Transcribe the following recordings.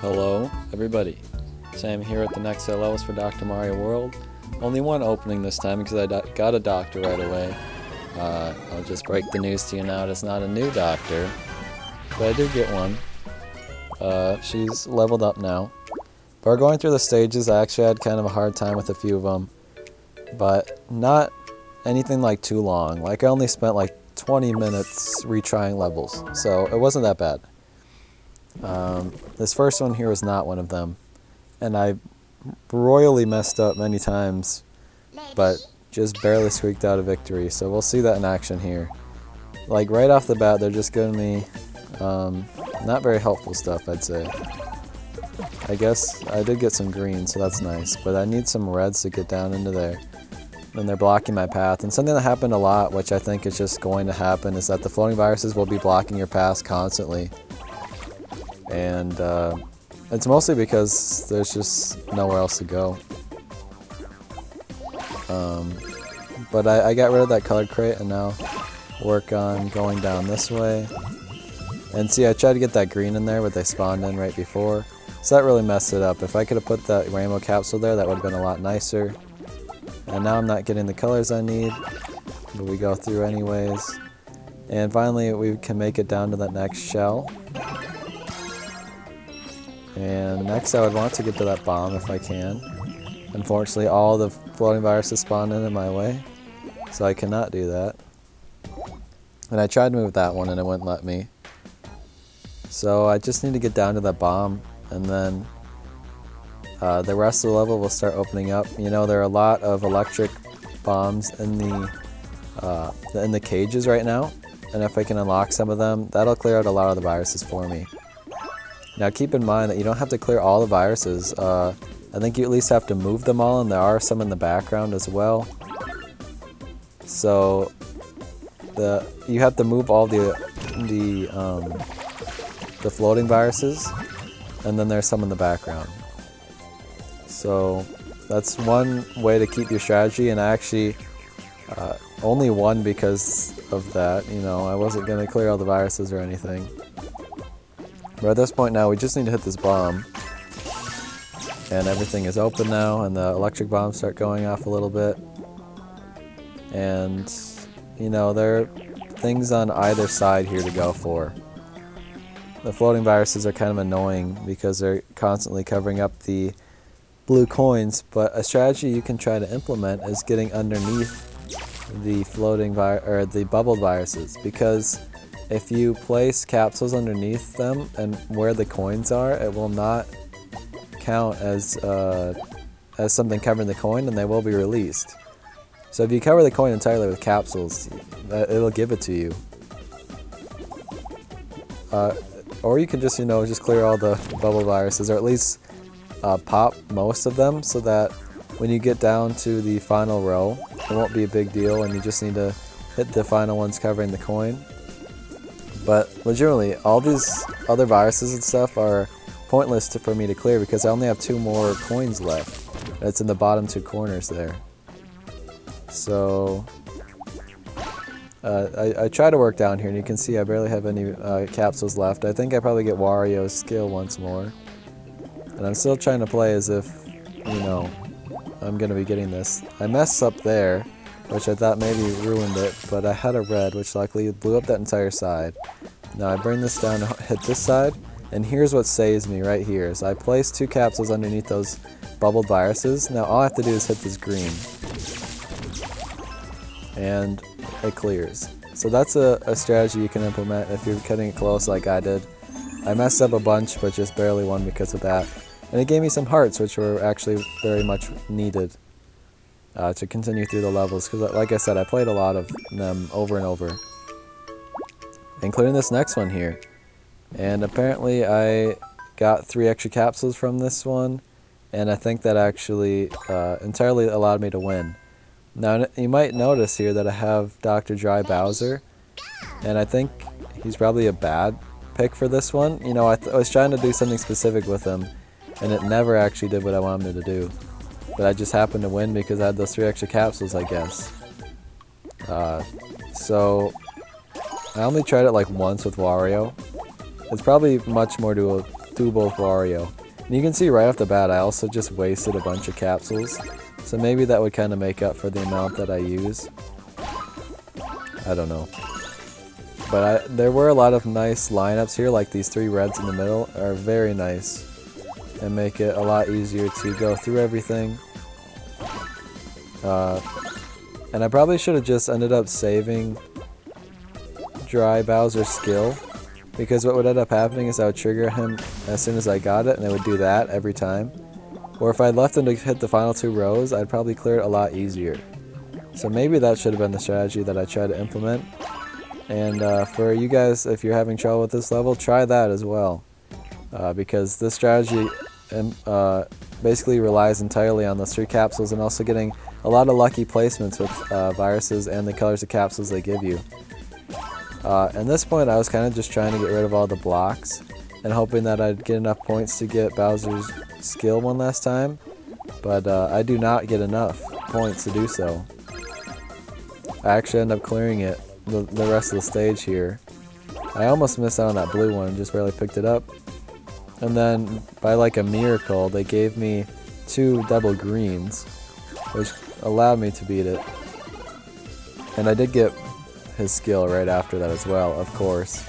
Hello, everybody. Sam here at the next LLs for Dr. Mario World. Only one opening this time because I got a doctor right away. I'll just break the news to you now. It's not a new doctor, but I did get one. She's leveled up now. But we're going through the stages. I actually had kind of a hard time with a few of them, but not anything like too long. Like I only spent like 20 minutes retrying levels, so it wasn't that bad. This first one here was not one of them, and I royally messed up many times, but just barely squeaked out a victory, so we'll see that in action here. Like right off the bat, they're just giving me not very helpful stuff, I'd say. I guess I did get some green, so that's nice, but I need some reds to get down into there. And they're blocking my path, and something that happened a lot, which I think is just going to happen, is that the floating viruses will be blocking your path constantly. And it's mostly because there's just nowhere else to go. But I got rid of that colored crate and now work on going down this way. And see, I tried to get that green in there, but they spawned in right before. So that really messed it up. If I could have put that rainbow capsule there, that would have been a lot nicer. And now I'm not getting the colors I need, but we go through anyways. And finally we can make it down to that next shell. And next I would want to get to that bomb if I can. Unfortunately all the floating viruses spawned in my way, so I cannot do that. And I tried to move that one and it wouldn't let me. So I just need to get down to that bomb, and then the rest of the level will start opening up. You know, there are a lot of electric bombs in the cages right now, and if I can unlock some of them, that'll clear out a lot of the viruses for me. Now keep in mind that you don't have to clear all the viruses. I think you at least have to move them all, and there are some in the background as well. So you have to move all the floating viruses, and then there's some in the background. So that's one way to keep your strategy, and I actually only won because of that. You know, I wasn't going to clear all the viruses or anything. But at this point now, we just need to hit this bomb. And everything is open now, and the electric bombs start going off a little bit. And, you know, there are things on either side here to go for. The floating viruses are kind of annoying because they're constantly covering up the blue coins, but a strategy you can try to implement is getting underneath the the bubbled viruses, because if you place capsules underneath them and where the coins are, it will not count as something covering the coin, and they will be released. So if you cover the coin entirely with capsules, it'll give it to you. Or you can just, you know, just clear all the bubble viruses, or at least pop most of them, so that when you get down to the final row, it won't be a big deal, and you just need to hit the final ones covering the coin. But legitimately, all these other viruses and stuff are pointless for me to clear because I only have 2 more coins left. It's in the bottom 2 corners there. So I try to work down here, and you can see I barely have any capsules left. I think I probably get Wario's skill once more. And I'm still trying to play as if, you know, I'm going to be getting this. I messed up there, which I thought maybe ruined it, but I had a red, which luckily blew up that entire side. Now I bring this down to hit this side, and here's what saves me right here. So I place 2 capsules underneath those bubbled viruses. Now all I have to do is hit this green, and it clears. So that's a strategy you can implement if you're cutting it close like I did. I messed up a bunch, but just barely won because of that. And it gave me some hearts, which were actually very much needed to continue through the levels, because like I said, I played a lot of them over and over, including this next one here. And apparently I got 3 extra capsules from this one, and I think that actually entirely allowed me to win. Now you might notice here that I have Dr. Dry Bowser, and I think he's probably a bad pick for this one. You know, I was trying to do something specific with him, and it never actually did what I wanted him to do. But I just happened to win because I had those 3 extra capsules, I guess. So I only tried it like once with Wario. It's probably much more do both Wario. And you can see right off the bat I also just wasted a bunch of capsules. So maybe that would kind of make up for the amount that I use. I don't know. But there were a lot of nice lineups here, like these 3 reds in the middle are very nice. And make it a lot easier to go through everything. And I probably should have just ended up saving Dry Bowser's skill. Because what would end up happening is I would trigger him as soon as I got it, and it would do that every time. Or if I left him to hit the final 2 rows, I'd probably clear it a lot easier. So maybe that should have been the strategy that I tried to implement. And for you guys, if you're having trouble with this level, try that as well. Because this strategy basically relies entirely on those 3 capsules and also getting a lot of lucky placements with viruses and the colors of capsules they give you. At this point I was kind of just trying to get rid of all the blocks and hoping that I'd get enough points to get Bowser's skill one last time, but I do not get enough points to do so. I actually end up clearing it, the rest of the stage here. I almost missed out on that blue one, just barely picked it up. And then by like a miracle they gave me 2 double greens, which allowed me to beat it. And I did get his skill right after that as well, of course.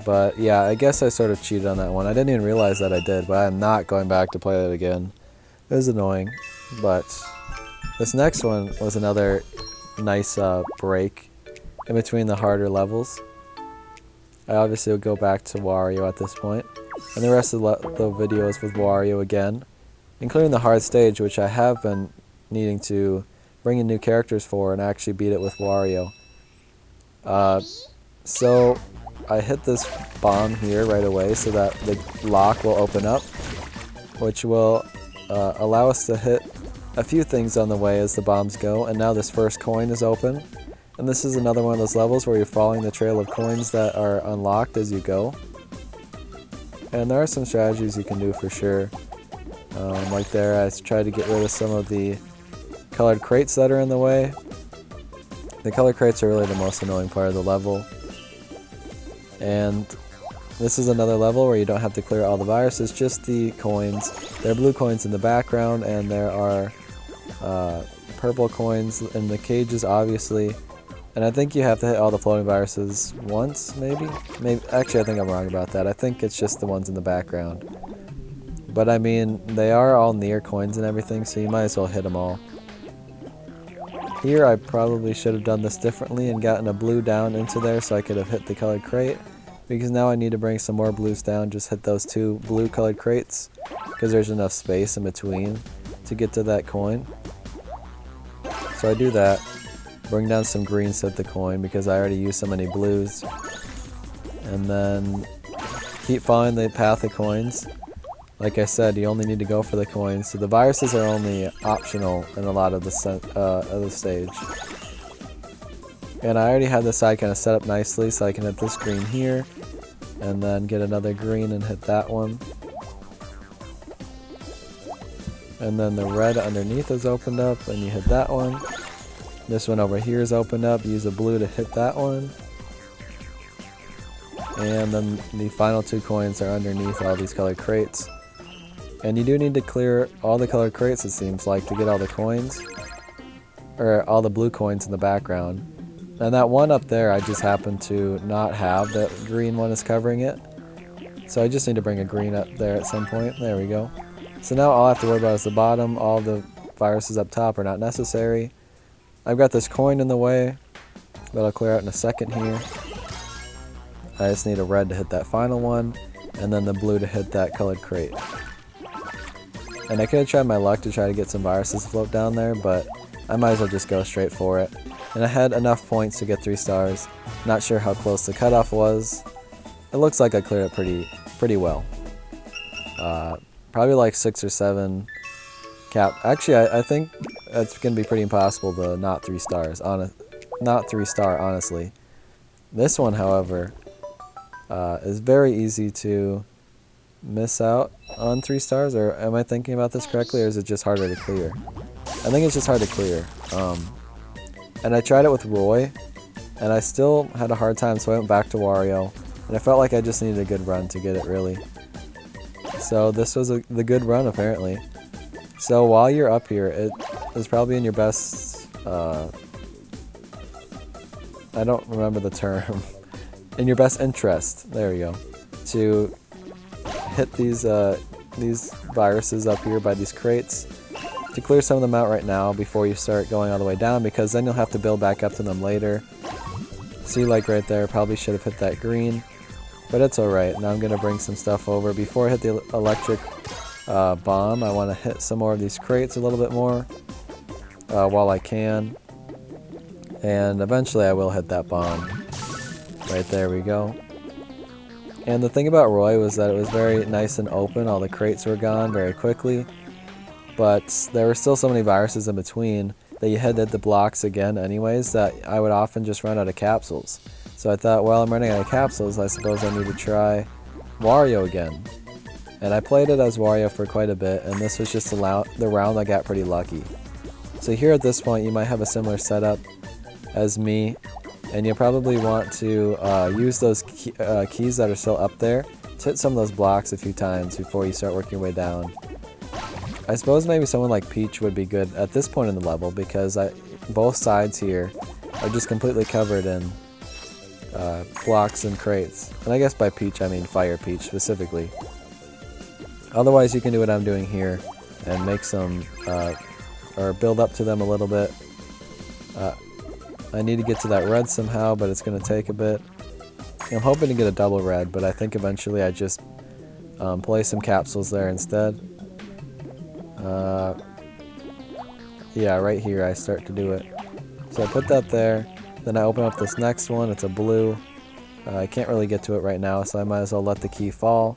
But yeah, I guess I sort of cheated on that one. I didn't even realize that I did, but I'm not going back to play that again. It was annoying. But this next one was another nice break in between the harder levels. I obviously will go back to Wario at this point. And the rest of the video is with Wario again, including the hard stage, which I have been needing to bring in new characters for and actually beat it with Wario. So I hit this bomb here right away so that the lock will open up, which will allow us to hit a few things on the way as the bombs go. And now this first coin is open. And this is another one of those levels where you're following the trail of coins that are unlocked as you go. And there are some strategies you can do for sure. Like there, I tried to get rid of some of the colored crates that are in the way. The colored crates are really the most annoying part of the level. And this is another level where you don't have to clear all the viruses, just the coins. There are blue coins in the background, and there are purple coins in the cages, obviously. And I think you have to hit all the floating viruses once, maybe? Actually, I think I'm wrong about that. I think it's just the ones in the background. But I mean, they are all near coins and everything, so you might as well hit them all. Here, I probably should have done this differently and gotten a blue down into there so I could have hit the colored crate. Because now I need to bring some more blues down, just hit those 2 blue colored crates. Because there's enough space in between to get to that coin. So I do that. Bring down some greens to hit the coin because I already used so many blues. And then keep following the path of coins. Like I said, you only need to go for the coins. So the viruses are only optional in a lot of the stage. And I already had this side kind of set up nicely so I can hit this green here. And then get another green and hit that one. And then the red underneath is opened up and you hit that one. This one over here is opened up. Use a blue to hit that one. And then the final 2 coins are underneath all these colored crates. And you do need to clear all the colored crates, it seems like, to get all the coins. Or all the blue coins in the background. And that one up there I just happen to not have. That green one is covering it. So I just need to bring a green up there at some point. There we go. So now all I have to worry about is the bottom. All the viruses up top are not necessary. I've got this coin in the way that I'll clear out in a second here. I just need a red to hit that final one, and then the blue to hit that colored crate. And I could have tried my luck to try to get some viruses to float down there, but I might as well just go straight for it. And I had enough points to get 3 stars. Not sure how close the cutoff was. It looks like I cleared it pretty well. Probably like 6 or 7 cap. Actually, I think it's gonna be pretty impossible to not 3 stars. Not 3-star, honestly. This one, however, is very easy to miss out on 3 stars. Or am I thinking about this correctly, or is it just harder to clear? I think it's just hard to clear. And I tried it with Roy, and I still had a hard time, so I went back to Wario. And I felt like I just needed a good run to get it, really. So this was the good run apparently. So while you're up here, it is probably in your best, I don't remember the term, in your best interest, there we go, to hit these viruses up here by these crates, to clear some of them out right now before you start going all the way down, because then you'll have to build back up to them later. See, like right there, probably should have hit that green, but it's alright. Now I'm going to bring some stuff over. Before I hit the electric bomb, I want to hit some more of these crates a little bit more while I can, and eventually I will hit that bomb. Right there we go. And the thing about Roy was that it was very nice and open. All the crates were gone very quickly, but there were still so many viruses in between that you had to hit the blocks again anyways, that I would often just run out of capsules. So I thought, well, I'm running out of capsules, I suppose I need to try Wario again. And I played it as Wario for quite a bit, and this was just the round I got pretty lucky. So here at this point, you might have a similar setup as me, and you'll probably want to use those keys that are still up there to hit some of those blocks a few times before you start working your way down. I suppose maybe someone like Peach would be good at this point in the level, because both sides here are just completely covered in blocks and crates. And I guess by Peach I mean Fire Peach specifically. Otherwise you can do what I'm doing here and make some, or build up to them a little bit. I need to get to that red somehow, but it's going to take a bit. I'm hoping to get a double red, but I think eventually I just place some capsules there instead. Yeah, right here I start to do it. So I put that there, then I open up this next one, it's a blue. I can't really get to it right now, so I might as well let the key fall.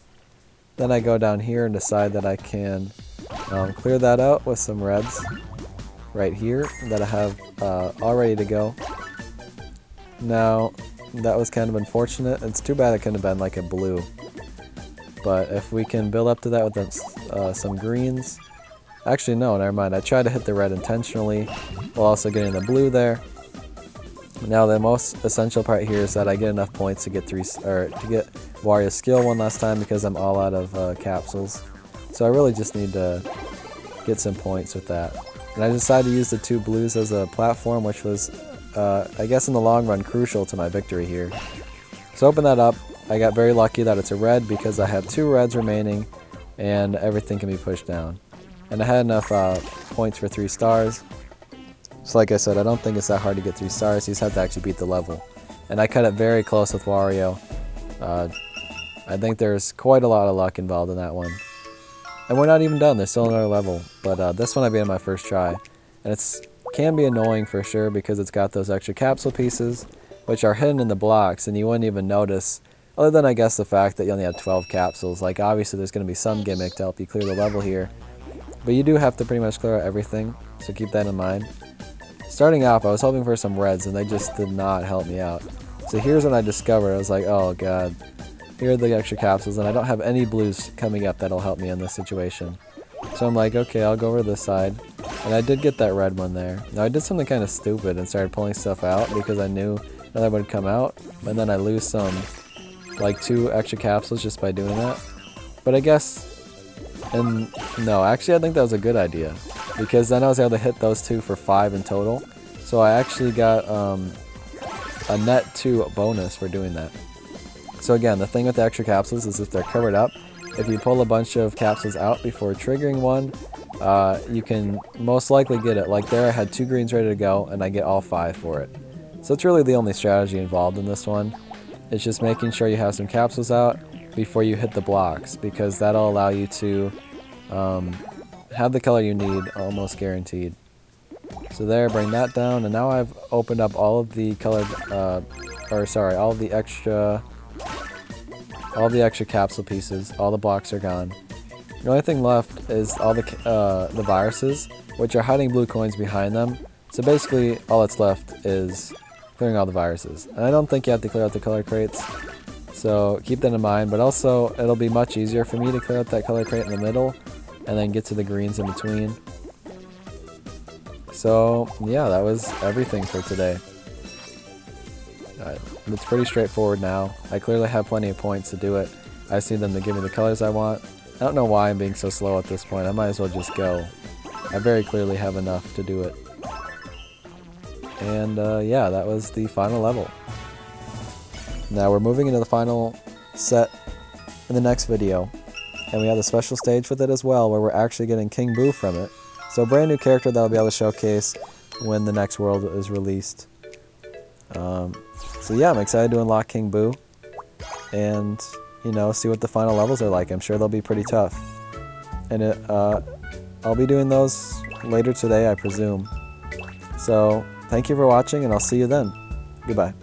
Then I go down here and decide that I can clear that out with some reds right here that I have all ready to go. Now, that was kind of unfortunate. It's too bad it couldn't have been like a blue. But if we can build up to that with some greens. Actually, no, never mind. I tried to hit the red intentionally while also getting the blue there. Now, the most essential part here is that I get enough points to get Wario's skill one last time, because I'm all out of capsules. So I really just need to get some points with that. And I decided to use the two blues as a platform, which was, I guess in the long run, crucial to my victory here. So open that up. I got very lucky that it's a red, because I have two reds remaining and everything can be pushed down. And I had enough points for 3 stars. So like I said, I don't think it's that hard to get 3 stars. You just have to actually beat the level. And I cut it very close with Wario. I think there's quite a lot of luck involved in that one. And we're not even done. There's still another level. But this one I beat on my first try. And it can be annoying for sure, because it's got those extra capsule pieces, which are hidden in the blocks, and you wouldn't even notice, other than I guess the fact that you only have 12 capsules. Like obviously there's going to be some gimmick to help you clear the level here. But you do have to pretty much clear out everything, so keep that in mind. Starting off, I was hoping for some reds, and they just did not help me out. So here's what I discovered. I was like, oh god, here are the extra capsules, and I don't have any blues coming up that'll help me in this situation. So I'm like, okay, I'll go over this side. And I did get that red one there. Now I did something kind of stupid and started pulling stuff out, because I knew that would come out, and then I lose some, like 2 extra capsules just by doing that. But I guess, and no, actually I think that was a good idea, because then I was able to hit those 2 for 5 in total. So I actually got a net 2 bonus for doing that. So again, the thing with the extra capsules is if they're covered up, if you pull a bunch of capsules out before triggering one, you can most likely get it. Like there I had 2 greens ready to go, and I get all 5 for it. So it's really the only strategy involved in this one. It's just making sure you have some capsules out before you hit the blocks, because that'll allow you to have the color you need almost guaranteed. So there, bring that down, and now I've opened up all of the colored, all of the extra capsule pieces. All the blocks are gone. The only thing left is all the viruses, which are hiding blue coins behind them. So basically, all that's left is clearing all the viruses. And I don't think you have to clear out the color crates, so keep that in mind. But also, it'll be much easier for me to clear out that color crate in the middle, and then get to the greens in between. So yeah, that was everything for today. It's pretty straightforward now. I clearly have plenty of points to do it. I just need them to give me the colors I want. I don't know why I'm being so slow at this point. I might as well just go. I very clearly have enough to do it. And yeah, that was the final level. Now we're moving into the final set in the next video. And we have a special stage with it as well, where we're actually getting King Boo from it. So a brand new character that I'll be able to showcase when the next world is released. So yeah, I'm excited to unlock King Boo. And, you know, see what the final levels are like. I'm sure they'll be pretty tough. And I'll be doing those later today, I presume. So, thank you for watching, and I'll see you then. Goodbye.